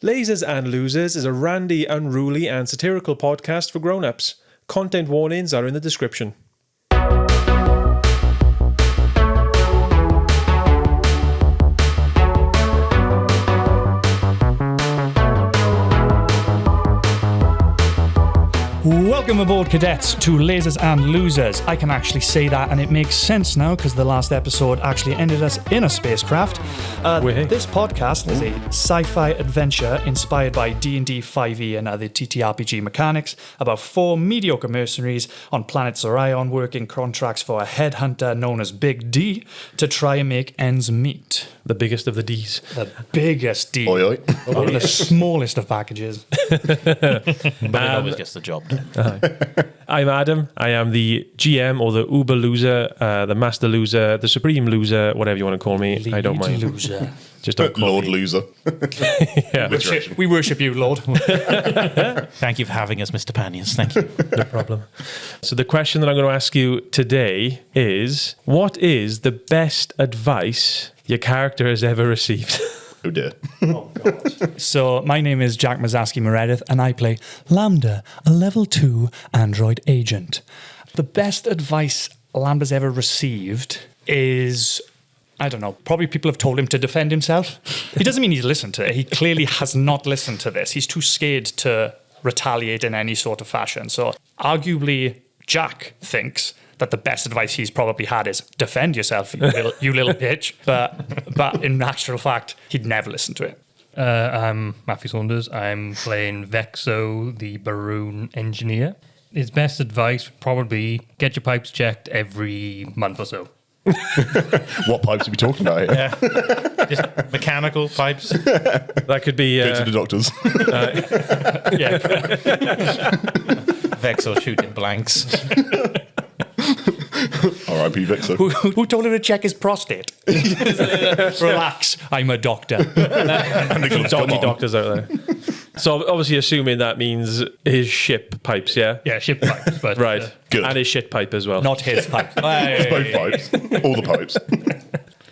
Lasers and Losers is a randy, unruly and satirical podcast for grown-ups. Content warnings are in the description. Welcome aboard, cadets, to Lasers and Losers. I can actually say that, and it makes sense now because the last episode actually ended us in a spacecraft. This podcast is a sci-fi adventure inspired by D&D 5e and other TTRPG mechanics about 4 mediocre mercenaries on planet Zorion working contracts for a headhunter known as Big D to try and make ends meet. The biggest of the Ds. The biggest D. Oi, oi. The smallest of packages. But it always gets the job done. I'm Adam. I am the GM or the Uber loser, the master loser, the supreme loser, whatever you want to call me. I don't mind. Loser. Just don't call Lord me. Loser. Yeah. We worship you, Lord. Thank you for having us, Mr. Panniers. Thank you. No problem. So the question that I'm going to ask you today is, what is the best advice your character has ever received? Oh dear. Oh, God. So, my name is Jack Mazzaschi-Meredith, and I play Lambda, a level 2 android agent. The best advice Lambda's ever received is, I don't know, probably people have told him to defend himself. He doesn't mean he's listened to it. He clearly has not listened to this. He's too scared to retaliate in any sort of fashion. So, arguably, Jack thinks that the best advice he's probably had is defend yourself, you little bitch. But in actual fact, he'd never listen to it. I'm Matthew Saunders. I'm playing Vexo, the Baroon engineer. His best advice would probably get your pipes checked every month or so. What pipes are we talking about here? Yeah. Just mechanical pipes. That could be... Go to the doctors. Yeah. Vexo shooting blanks. R.I.P. Vexo. Who told him to check his prostate? Relax, I'm a doctor. Doggy doctors out there. So obviously assuming that means his ship pipes, yeah? Yeah, ship pipes. But, Right. Good. And his shit pipe as well. Not his pipe. Both pipes. All the pipes.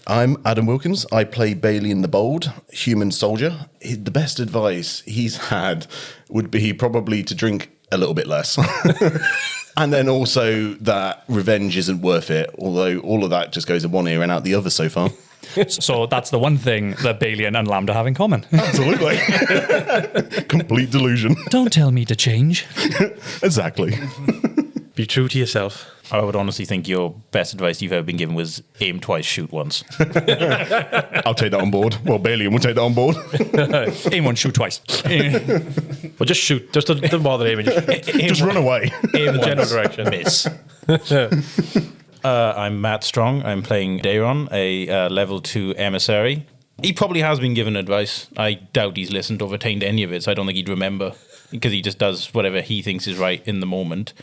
I'm Adam Wilkins. I play Balion the Bold, human soldier. The best advice he's had would be probably to drink a little bit less. And then also that revenge isn't worth it, although all of that just goes in one ear and out the other so far. So that's the one thing that Balion and Lambda have in common. Absolutely. Complete delusion. Don't tell me to change. Exactly. Be true to yourself. I would honestly think your best advice you've ever been given was aim twice, shoot once. I'll take that on board. Well, Balion will take that on board. Aim once, shoot twice. Well, just shoot. Just don't bother aiming. Just run away. Aim in the general direction. Miss. I'm Matt Strong. I'm playing Dayron, a level 2 emissary. He probably has been given advice. I doubt he's listened or retained any of it, so I don't think he'd remember, because he just does whatever he thinks is right in the moment.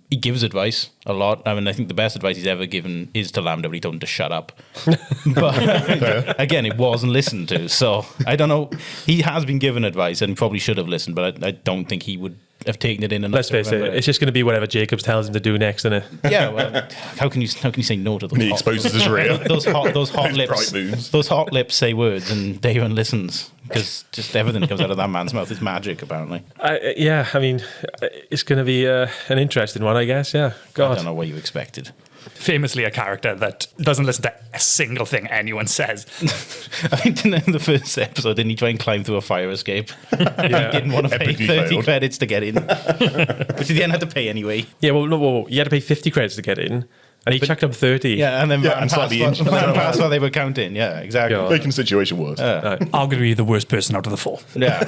He gives advice a lot. I mean, I think the best advice he's ever given is to Lambda, but he told him to shut up. But again, it wasn't listened to. So I don't know. He has been given advice and probably should have listened, but I don't think he would have taken it in. And Let's face it, it's just going to be whatever Jacobs tells him to do next, isn't it? Yeah. Well, how can you say no to those? He exposes his rear. Those hot lips. bright moves. Those hot lips say words, and Dayron listens, because just everything that comes out of that man's mouth is magic, apparently. Yeah, I mean, it's going to be an interesting one, I guess. Yeah. God. I don't know what you expected. Famously a character that doesn't listen to a single thing anyone says. I think in the first episode, didn't he try and climb through a fire escape? Yeah. He didn't want to pay Epically 30 failed. credits to get in, which he then had to pay anyway. Yeah, well, you had to pay 50 credits to get in, and he chucked up 30. Yeah, and then Yeah, and slightly inch. past what they were counting. Yeah, exactly. God. Making the situation worse. Arguably the worst person out of the 4. Yeah.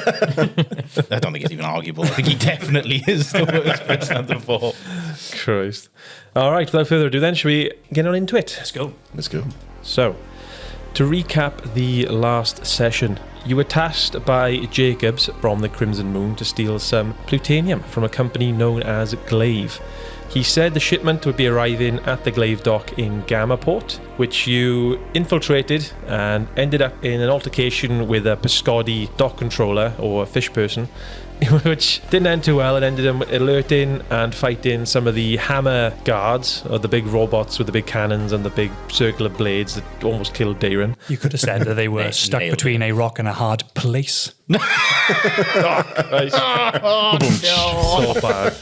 I don't think it's even arguable. I think he definitely is the worst person of the 4. Christ. All right, without further ado then, should we get on into it? Let's go. Let's go. So, to recap the last session, you were tasked by Jacobs from the Crimson Moon to steal some plutonium from a company known as Glaive. He said the shipment would be arriving at the Glaive dock in Gamma Port, which you infiltrated and ended up in an altercation with a Pescodi dock controller or a fish person, which didn't end too well. It ended in alerting and fighting some of the H.A.M.R guards, or the big robots with the big cannons and the big circular blades that almost killed Dayron. You could have said that they were stuck nailed between a rock and a hard place. So bad.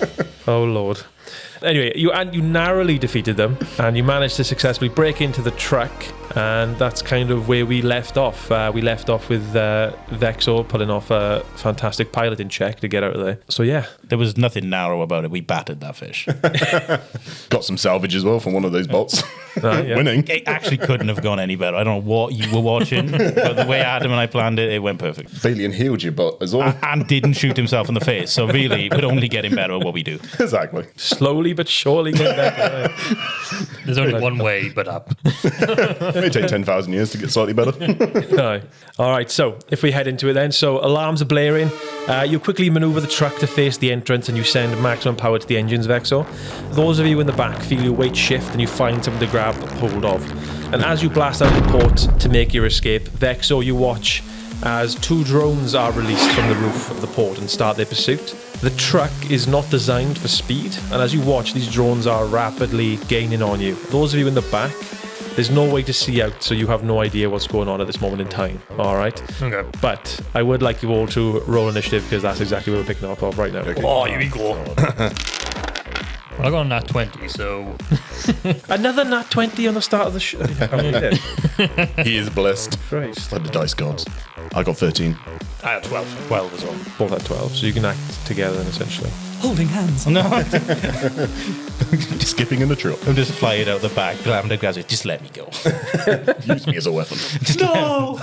Oh Lord. Anyway, you narrowly defeated them, and you managed to successfully break into the truck, and that's kind of where we left off. We left off with Vexo pulling off a fantastic piloting check to get out of there. So yeah, There was nothing narrow about it. We battered that fish. Got some salvage as well from one of those bots. yeah. Winning. It actually couldn't have gone any better. I don't know what you were watching, but the way Adam and I planned it, it went perfect. Balion healed your bot as well. And didn't shoot himself in the face. So really, we're only getting better at what we do. Exactly. Slowly but surely getting better. There's only one way, but up. It may take 10,000 years to get slightly better. No. All right, so if we head into it then. So alarms are blaring. You quickly maneuver the truck to face the entrance, and you send maximum power to the engines, Vexo. Those of you in the back feel your weight shift and you find something to grab hold of. And as you blast out the port to make your escape, Vexo, you watch as 2 drones are released from the roof of the port and start their pursuit. The truck is not designed for speed, and as you watch, these drones are rapidly gaining on you. Those of you in the back, there's no way to see out, so you have no idea what's going on at this moment in time. All right? Okay. But I would like you all to roll initiative, because that's exactly what we're picking up of right now. Oh, here we go. Well, I got a nat 20, so Another nat 20 on the start of the show. He is blessed. Christ. Like the dice gods. I got 13. I had 12. 12 as well. Both at 12, so you can act together then, essentially. Holding hands. No, Skipping in the trip. I'm just flying out the back. Lambda grabs it. Just let me go. Use me as a weapon. No!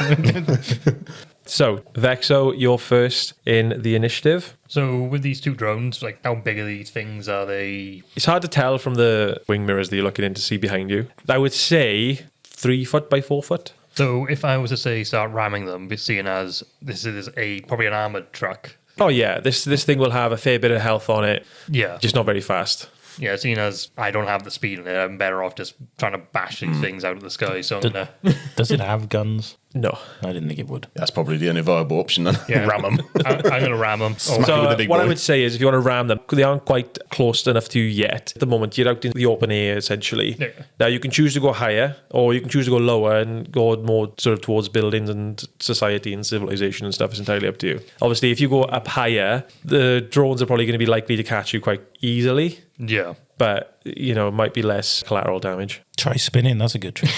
So, Vexo, you're first in the initiative. So with these 2 drones, like how big are these things? Are they? It's hard to tell from the wing mirrors that you're looking in to see behind you. I would say 3 foot by 4 foot. So if I was to say start ramming them, seeing as this is probably an armored truck. Oh yeah, this thing will have a fair bit of health on it, Yeah. just not very fast. Yeah, seeing as I don't have the speed in it, I'm better off just trying to bash these things out of the sky. So I'm gonna, Does it have guns? No. I didn't think it would. That's probably the only viable option then. yeah, Ram them. I'm gonna ram them. Smack it with So the big what I boy. would say is, if you want to ram them, they aren't quite close enough to you yet. At the moment, you're out in the open air, essentially. Yeah. Now, you can choose to go higher, or you can choose to go lower and go more sort of towards buildings and society and civilization and stuff. It's entirely up to you. Obviously, if you go up higher, the drones are probably going to be likely to catch you quite easily, Yeah. but, you know, it might be less collateral damage. Try spinning. That's a good trick.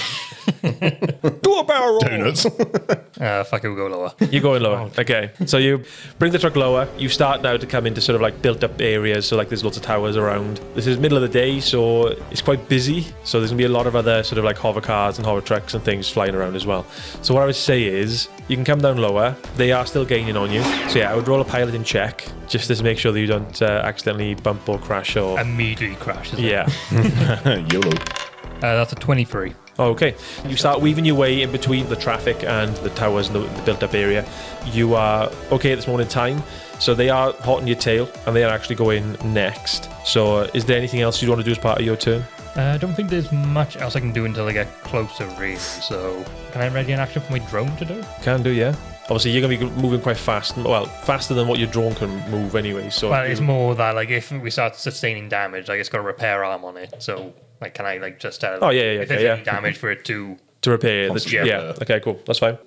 Do a barrel roll! Donuts. Fuck it, we'll go lower. You're going lower. Okay. So you bring the truck lower. You start now to come into sort of like built up areas. So like there's lots of towers around. This is middle of the day, so it's quite busy. So there's going to be a lot of other sort of like hover cars and hover trucks and things flying around as well. So what I would say is you can come down lower. They are still gaining on you. So yeah, I would roll a piloting check just to make sure that you don't accidentally bump or crash or... Immediately crashes. yeah. YOLO. That's a 23. Okay. You start weaving your way in between the traffic and the towers and the built-up area. You are okay at this moment in time. So they are hot on your tail, and they are actually going next. So is there anything else you want to do as part of your turn? I don't think there's much else I can do until I get closer, really. So can I ready an action for my drone to do? Can do, yeah. Obviously, you're going to be moving quite fast. Well, faster than what your drone can move anyway. So Well, it's more that like if we start sustaining damage, like it's got a repair arm on it. So like, can I like just tell? Oh, yeah, If there's any damage for it to. to repair the Possibly, yeah. Okay, cool. That's fine.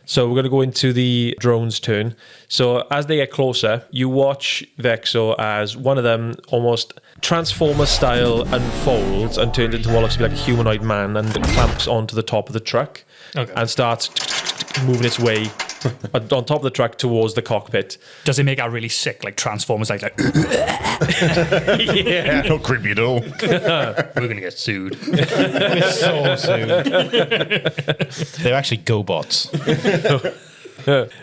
So we're going to go into the drone's turn. So as they get closer, you watch Vexo as one of them almost Transformer style unfolds and turns into what looks to be like a humanoid man and clamps onto the top of the truck and starts moving its way on top of the truck towards the cockpit. Does it make out really sick, like Transformers, like Yeah. Not creepy at all. We're gonna get sued. So soon. They're actually GoBots.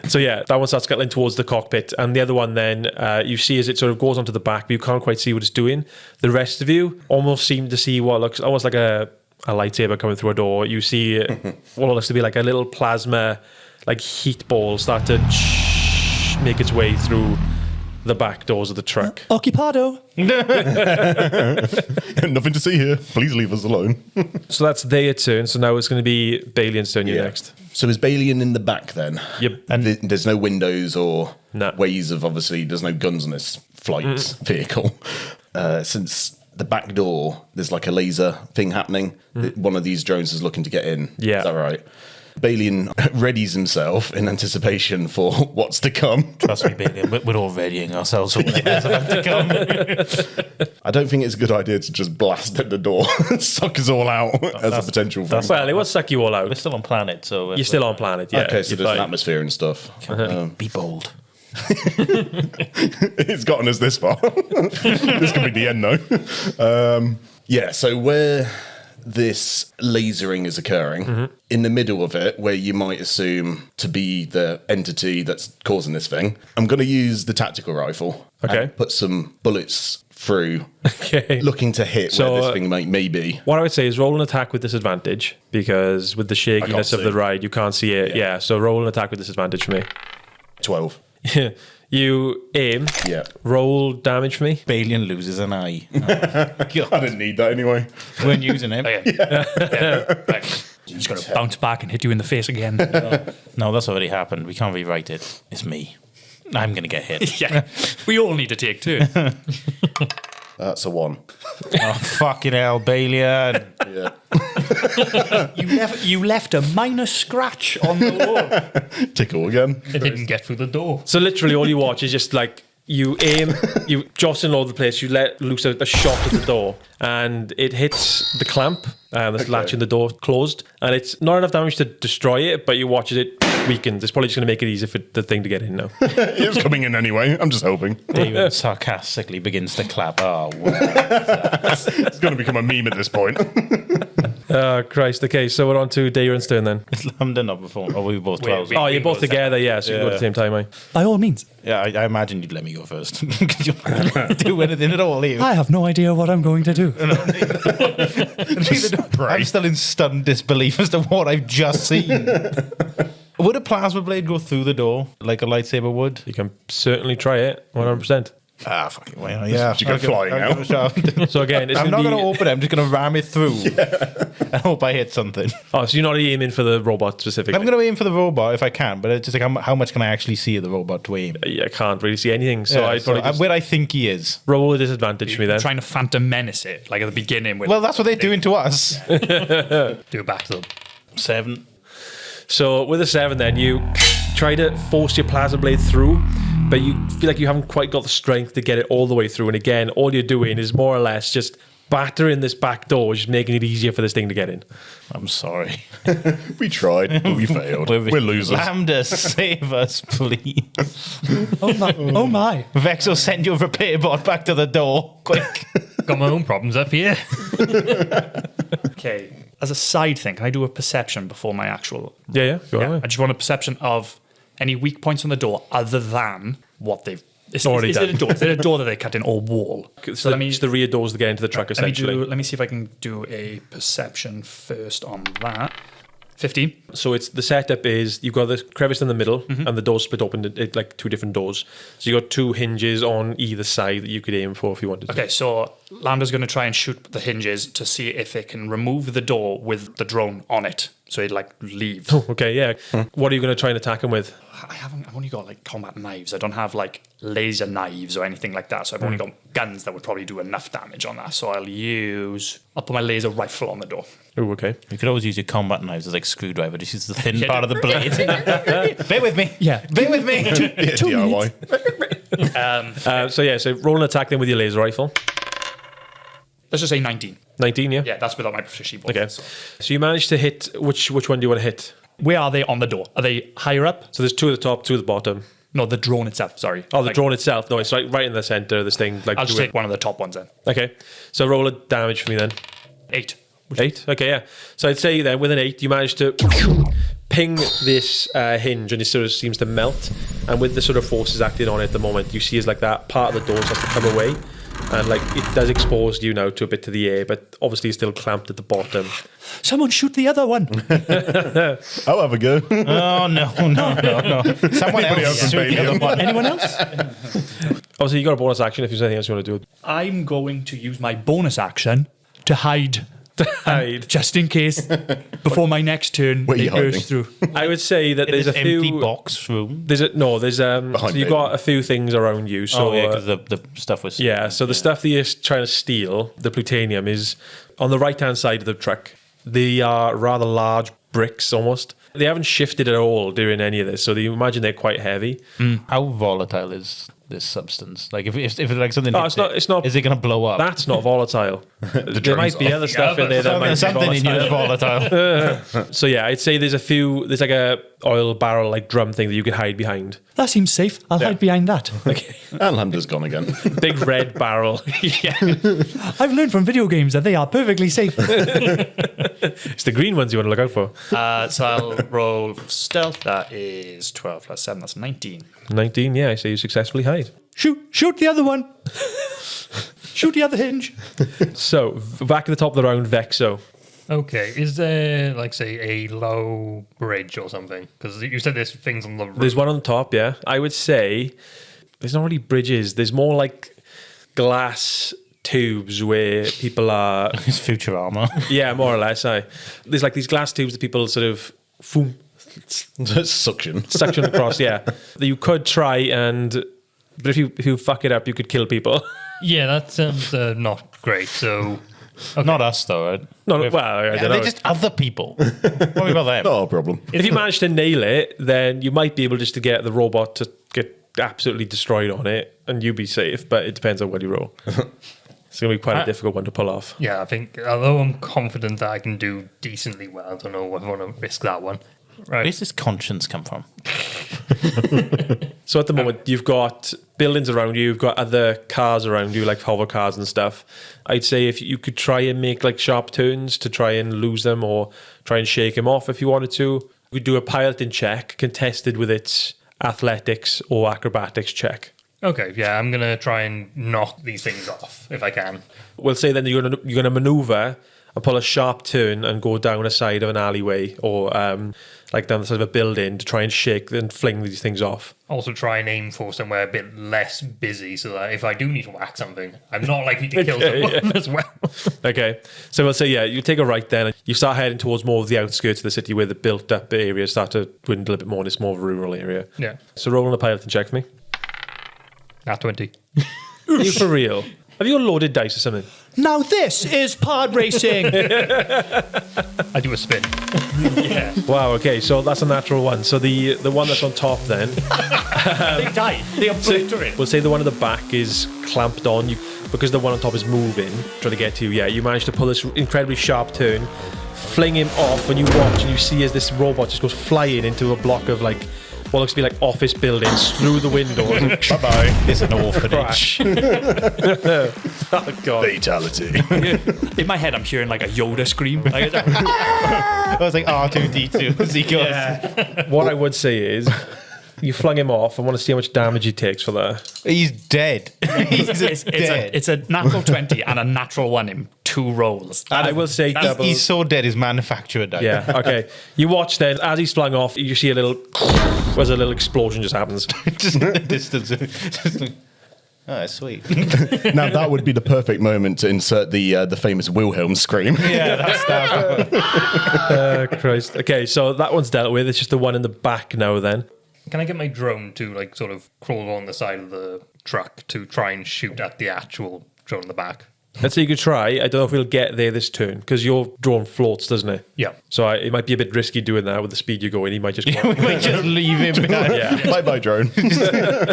So yeah, that one starts scuttling towards the cockpit, and the other one then you see as it sort of goes onto the back, but you can't quite see what it's doing. The rest of you almost seem to see what looks almost like a lightsaber coming through a door. You see what looks to be like a little plasma, like heat ball start to make its way through the back doors of the truck. Occupado. Nothing to see here. Please leave us alone. So that's their turn. So now it's going to be Balion's turn. You're next. So is Balion in the back then? Yep. And there's no windows or No. ways of, obviously, there's no guns on this flight vehicle. Since the back door, there's like a laser thing happening. One of these drones is looking to get in. Yeah. Is that right? Balion readies himself in anticipation for what's to come. Trust me, Balion, we're all readying ourselves for whatever's about to come. I don't think it's a good idea to just blast at the door and suck us all out as a potential thing. Well, it will suck you all out. We're still on planet, so... You're still on planet, yeah. Okay, so You're there's an fine. atmosphere and stuff. Be bold. It's gotten us this far. This could be the end, though. Yeah, so where this lasering is occurring, in the middle of it, where you might assume to be the entity that's causing this thing, I'm going to use the tactical rifle. Okay. And put some bullets through, Okay. looking to hit So, where this thing may be. What I would say is roll an attack with disadvantage because with the shakiness of see. the ride, you can't see it. Yeah. Yeah, so roll an attack with disadvantage for me. 12. You aim. Yeah. Roll damage for me. Balion loses an eye. I didn't need that anyway. We're using him. Just got to bounce back and hit you in the face again. No, that's already happened. We can't rewrite it. It's me. I'm going to get hit. Yeah, we all need to take two. That's a 1. Oh, fucking hell, Balion. Yeah. You left a minor scratch on the wall. Tickle again. It didn't get through the door. So literally all you watch is just like you aim, you jostle all over the place, you let loose a shot at the door and it hits the clamp that's latching the door closed and it's not enough damage to destroy it, but you watch as it weakens. It's probably just going to make it easier for the thing to get in now. It was coming in anyway. I'm just hoping. Dayron sarcastically begins to clap. Oh, wow. It's going to become a meme at this point. Oh, Christ. Okay, so we're on to Dayron's turn then. Is Lambda not before? Or were we both 12? Oh, you're both together, yeah, so you can go at the same time, eh? By all means. Yeah, I imagine you'd let me go first. Because you don't do anything at all, you. I have no idea what I'm going to do. I'm still in stunned disbelief as to what I've just seen. Would a plasma blade go through the door like a lightsaber would? You can certainly try it, 100%. Ah, fucking well, yeah. You go flying I'll give it a shot. So again, it's I'm going not to going to be... open it. I'm just going to ram it through. I hope I hit something. Oh, so you're not aiming for the robot specifically? I'm going to aim for the robot if I can, but it's just like how much can I actually see of the robot to aim? Yeah, I can't really see anything, so Yeah, I'd probably just where I think he is. roll a disadvantage for me then. Trying to Phantom Menace it, like at the beginning. With Well, that's what they're doing to us. Do it back to them. 7. So with a 7 then, you try to force your plasma blade through, but you feel like you haven't quite got the strength to get it all the way through. And again, all you're doing is more or less just battering this back door, just making it easier for this thing to get in. I'm sorry. We tried, but we failed. We're losers. Lambda, save us, please. oh my. Vexo, send your repair bot back to the door. Quick. Got my own problems up here. Okay. As a side thing, can I do a perception before my actual... Yeah, if you Yeah, want I just want a perception of any weak points on the door other than what they've... Is Already it a done. door? Is it a door that they cut in or wall? So let me just the rear doors to get into the truck essentially. Let me see if I can do a perception first on that. 15. So it's the setup is you've got this crevice in the middle and the doors split open into like two different doors. So you got two hinges on either side that you could aim for if you wanted to. Okay, so Lambda's going to try and shoot the hinges to see if it can remove the door with the drone on it. So it like leaves. Okay, yeah. What are you going to try and attack him with? I've only got like combat knives. I don't have like laser knives or anything like that. So I've only got guns that would probably do enough damage on that. So I'll put my laser rifle on the door. Oh, okay. You could always use your combat knives as like screwdriver. Just use the thin part of the blade. Bear with me. Yeah. Bear with me. DIY. So roll an attack then with your laser rifle. Let's just say 19. 19, yeah? Yeah, that's without my proficiency bonus. Okay. So you managed to hit, which one do you want to hit? Where are they on the door? Are they higher up? So there's two at the top, two at the bottom. No, the drone itself, sorry. Oh, the drone itself. No, it's like right in the center of this thing. Like I'll just take one of the top ones then. Okay. So roll a damage for me then. 8. 8? Okay, yeah. So I'd say then with an 8, you manage to ping this hinge and it sort of seems to melt. And with the sort of forces acting on it at the moment, you see is like that part of the door starts to come away. And like it does expose you now to a bit to the air, but obviously it's still clamped at the bottom. Someone shoot the other one. I'll have a go. Oh, no. Someone else else shoot baby. the other one. Anyone else? Obviously, you got a bonus action if there's anything else you want to do. I'm going to use my bonus action to hide. Hide. Just in case, before my next turn, Where are you it goes hiding? through. I would say that there's a empty few box room. There's so Behind you've Bailey. got a few things around you. So Oh, yeah, because the stuff was... yeah, so the stuff that you're trying to steal, the plutonium, is on the right-hand side of the truck. They are rather large bricks, almost. They haven't shifted at all during any of this, so you imagine they're quite heavy. How volatile is this substance? Like, if it's like something... Oh, hits it's not. Is it going to blow up? That's not volatile. There might be other stuff in there that might be something in you is volatile. volatile. So yeah, I'd say there's like a oil barrel like drum thing that you could hide behind. That seems safe. I'll hide behind that. And Lambda's gone again. Big red barrel. I've learned from video games that they are perfectly safe. It's the green ones you want to look out for. So I'll roll stealth. That is 12 plus 7. That's 19. 19, yeah, I say you successfully hide. Shoot the other one. Shoot the other hinge. So, back at the top of the round, Vexo. Okay, is there, like, say, a low bridge or something? Because you said there's things on the roof. There's one on the top, yeah. I would say there's not really bridges. There's more like glass tubes where people are... It's future armor. Yeah, more or less. There's like these glass tubes that people sort of Suction. suction across, yeah. That you could try and... But if you fuck it up, you could kill people. Yeah, that sounds not great, so... Not us, though, right? No, well, I don't know. They're just other people. Worry about them. No problem. If you manage to nail it, then you might be able just to get the robot to get absolutely destroyed on it, and you be safe. But it depends on what you roll. It's going to be quite a difficult one to pull off. Yeah, I think, although I'm confident that I can do decently well, I don't know if I want to risk that one. Where Right. does this conscience come from? So at the moment, you've got buildings around you, you've got other cars around you, like hover cars and stuff. I'd say if you could try and make like sharp turns to try and lose them or try and shake them off if you wanted to. You could do a piloting check contested with its athletics or acrobatics check. Okay, yeah, I'm going to try and knock these things off if I can. We'll say then you're gonna maneuver and pull a sharp turn and go down a side of an alleyway or like down the side of a building to try and shake and fling these things off. Also try and aim for somewhere a bit less busy so that if I do need to whack something, I'm not likely to kill someone as well. Okay, so we'll say, yeah, you take a right then, and you start heading towards more of the outskirts of the city where the built-up areas start to dwindle a bit more, and it's more of a rural area. Yeah. So roll on a piloting check for me. Nat 20. Are you for real? Have you got loaded dice or something? Now this is pod racing. I do a spin. Yeah. Wow, okay, so that's a natural one. So the one that's on top then, They died. They obliterated. we'll say the one at the back is clamped on. Because the one on top is moving, trying to get to you, yeah, you manage to pull this incredibly sharp turn, fling him off, and you watch and you see as this robot just goes flying into a block of like what looks to be like office buildings through the window. Bye-bye. It's an orphanage. Oh, God. Fatality. In my head, I'm hearing like a Yoda scream. Like, it's like, I was like R2D2 as he goes. yeah. What I would say is, you flung him off. I want to see how much damage he takes for that. He's dead. It's a natural 20 and a natural 1 in 2 rolls. I will say double. He's so dead his manufacturer died. Yeah, okay. You watch then, as he's flung off, you see a little, as a little explosion just happens. Just in the distance. Just like, oh, that's sweet. Now that would be the perfect moment to insert the famous Wilhelm scream. Yeah, that's that. Christ. Okay, so that one's dealt with. It's just the one in the back now then. Can I get my drone to like sort of crawl on the side of the truck to try and shoot at the actual drone in the back? Let's say you could try. I don't know if we'll get there this turn, because your drone floats, doesn't it? Yeah. So it might be a bit risky doing that with the speed you're going. He might just go We might just leave him behind. Yeah. Bye-bye, drone.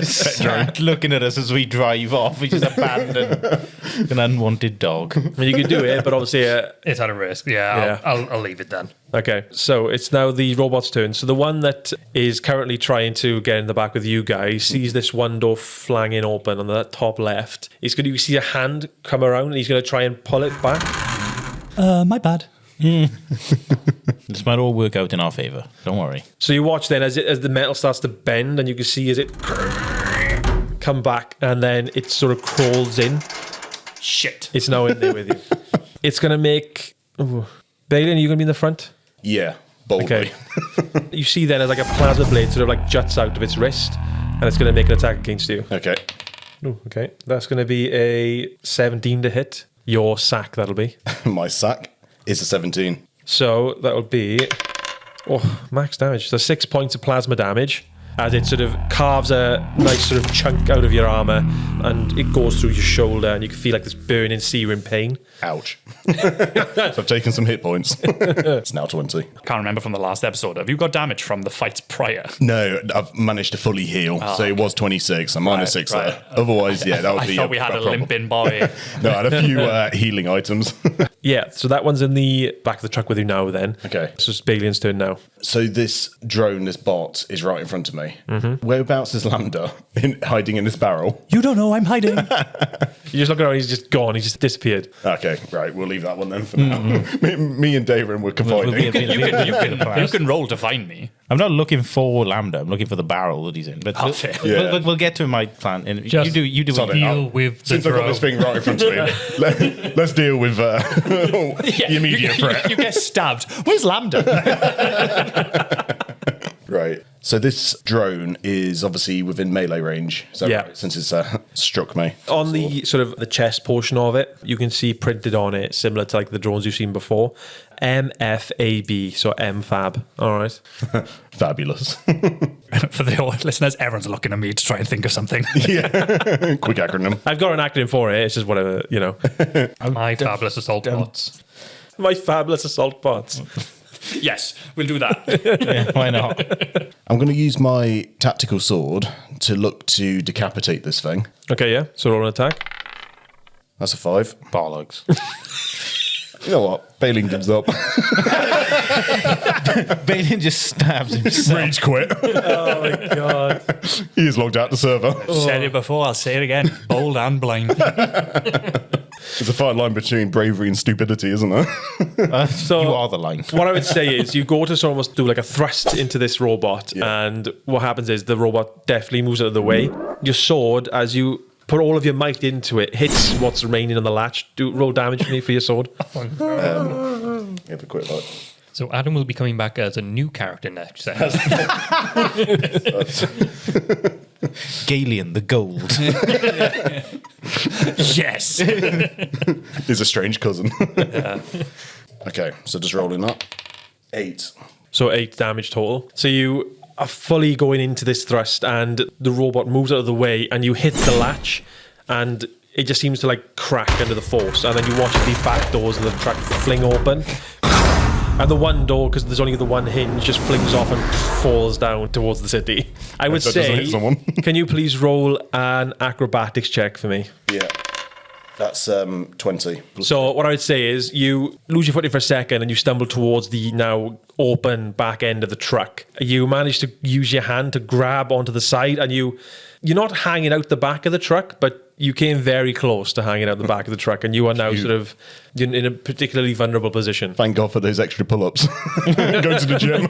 Sat looking at us as we drive off. We just abandoned an unwanted dog. I mean, you could do it, but obviously... It's at a risk. Yeah. I'll leave it then. Okay, so it's now the robot's turn. So the one that is currently trying to get in the back with you guys sees this one door flanging open on the top left. You see a hand come around and he's going to try and pull it back. My bad. This might all work out in our favour. Don't worry. So you watch then as the metal starts to bend, and you can see as it come back, and then it sort of crawls in. Shit. It's now in there with you. It's going to make... Ooh. Balion, are you going to be in the front? Yeah, boldly. Okay. You see then as like a plasma blade sort of like juts out of its wrist, and it's going to make an attack against you. Okay. Ooh, okay. That's going to be a 17 to hit. Your sack, that'll be. My sack is a 17. So that'll be max damage. So 6 points of plasma damage as it sort of carves a nice sort of chunk out of your armor and it goes through your shoulder and you can feel like this burning, searing pain. Ouch. So I've taken some hit points. It's now 20. Can't remember from the last episode. Have you got damage from the fights prior? No, I've managed to fully heal. So it was 26. I'm minus 6 there. Otherwise, yeah, that would I be thought we had a limping boy. No, I had a few healing items. Yeah, so that one's in the back of the truck with you now then. Okay. So it's Balion's turn now. So this drone, this bot, is right in front of me. Whereabouts is Lambda hiding in this barrel? You don't know I'm hiding. You just look around, he's just gone, he's just disappeared. Okay, right, we'll leave that one then for now. Me and Dayron were confining. You can roll to find me. I'm not looking for Lambda. I'm looking for the barrel that he's in. But fair. we'll get to my plan. And Just you do Sorry, it. Deal with the Since I've got drone. this thing right in front of me, let's deal with the immediate threat. You get stabbed. Where's Lambda? Right. So this drone is obviously within melee range. Is that Yeah. right? Since it's struck me. On the sort of the chest portion of it, you can see printed on it, similar to like the drones you've seen before, MFAB, so MFAB. All right. Fabulous. For the listeners, everyone's looking at me to try and think of something. Quick acronym. I've got an acronym for it. It's just whatever, you know. My fabulous assault bots. My fabulous assault bots. Yes, we'll do that. Yeah, why not? I'm going to use my tactical sword to look to decapitate this thing. Okay, yeah. So roll an attack. That's a 5. Bollocks. You know what? Balion gives up. Balion just stabs himself. Rage quit. Oh my god. He is logged out the server. Said it before, I'll say it again. Bold and blind. There's a fine line between bravery and stupidity, isn't there? So You are the line. what I would say is you go to sort of almost do like a thrust into this robot, and what happens is the robot definitely moves out of the way. Your sword, as you put all of your might into it, hits what's remaining on the latch. Do roll damage for me for your sword. You have a quick look. So Adam will be coming back as a new character next session. Galion, the gold. Yes. He's a strange cousin. Okay, so just rolling up. 8. So 8 damage total. So you are fully going into this thrust, and the robot moves out of the way, and you hit the latch, and it just seems to like crack under the force, and then you watch the back doors of the truck fling open. And the one door, because there's only the one hinge, just flings off and falls down towards the city. I would that doesn't say, hit someone. Can you please roll an acrobatics check for me? Yeah. That's 20. So what I would say is you lose your footing for a second and you stumble towards the now open back end of the truck. You manage to use your hand to grab onto the side, and you're not hanging out the back of the truck, but you came very close to hanging out the back of the truck, and you are now sort of in a particularly vulnerable position. Thank God for those extra pull-ups. Go to the gym.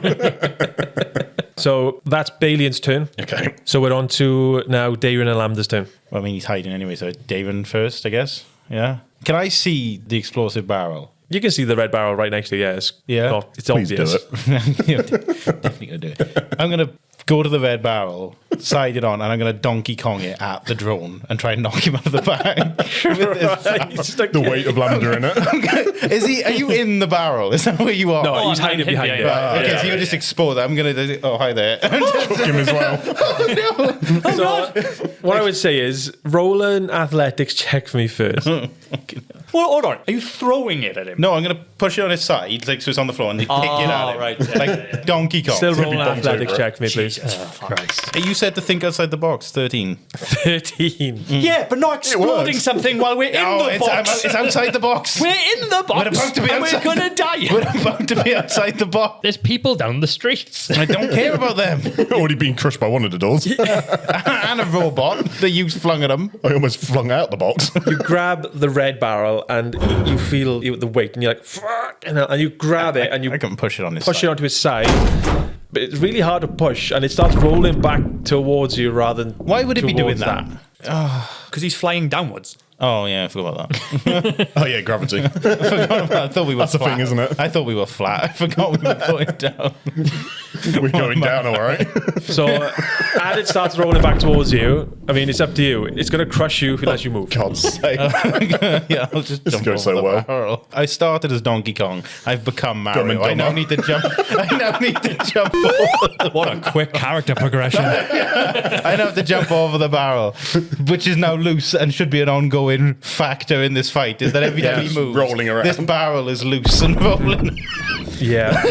So that's Balion's turn. Okay. So we're on to now Dayron and Lambda's turn. Well, I mean, he's hiding anyway, so Dayron first, I guess. Yeah. Can I see the explosive barrel? You can see the red barrel right next to you. Yeah, it's Please obvious. do it. Definitely gonna do it. I'm gonna go to the red barrel, side it on, and I'm gonna Donkey Kong it at the drone and try and knock him out of the bag. The weight of Lambda in it. Is he? Are you in the barrel? Is that where you are? No, he's hiding behind it. Yeah. Okay, so you're just exposed. I'm gonna. Oh, hi there. Fuck him as well. So what I would say is roll an athletics check for me first. Well, hold on. Are you throwing it at him? No, I'm gonna push it on his side, like so it's on the floor, and pick it at him, right. like Donkey Kong. Still roll an bombs athletics over it. check for me, please. Christ. You said to think outside the box. 13. 13. Yeah, but not exploding works. something while we're in the box. It's outside the box. We're in the box. We're about to be and outside. we're gonna die. We're about to be outside the box. There's people down the streets. I don't care about them. Already been crushed by one of the doors. And a robot that you flung at him. I almost flung out the box. You grab the red barrel and you feel the weight, and you're like, fuck, and you grab it and you I can push it on his push side. it onto his side. But it's really hard to push, and it starts rolling back towards you rather than. Why would it be doing towards that? Because he's flying downwards. Oh, yeah, I forgot about that. Oh yeah, gravity. I thought we were That's the flat. thing, isn't it? I thought we were flat. I forgot we were going down. We're going down, all right? So as it starts rolling back towards you, I mean, it's up to you. It's going to crush you if it lets you move. God's sake. Yeah, I'll just jump goes over so the well. barrel. I started as Donkey Kong. I've become Mario. Dumb and I now Dumber. need to jump. I now need to jump over. What a quick character progression. I now have to jump over the barrel, which is now loose and should be an ongoing factor in this fight. Is that every time he moves, rolling around. this barrel is loose and rolling. Yeah.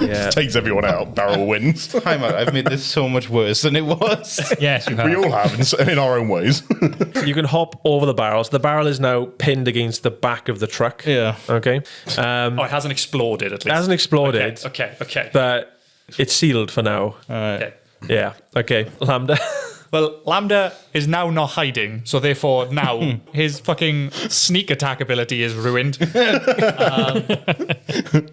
Yeah. Takes everyone out. Barrel wins. I've made this so much worse than it was. Yes, you have. We all have in our own ways. You can hop over the barrel. So the barrel is now pinned against the back of the truck. Yeah. Okay. Oh, it hasn't exploded at It least. hasn't exploded, Okay. but it's sealed for now. Okay. Yeah. Okay. Lambda. Well, Lambda is now not hiding, so therefore now his fucking sneak attack ability is ruined.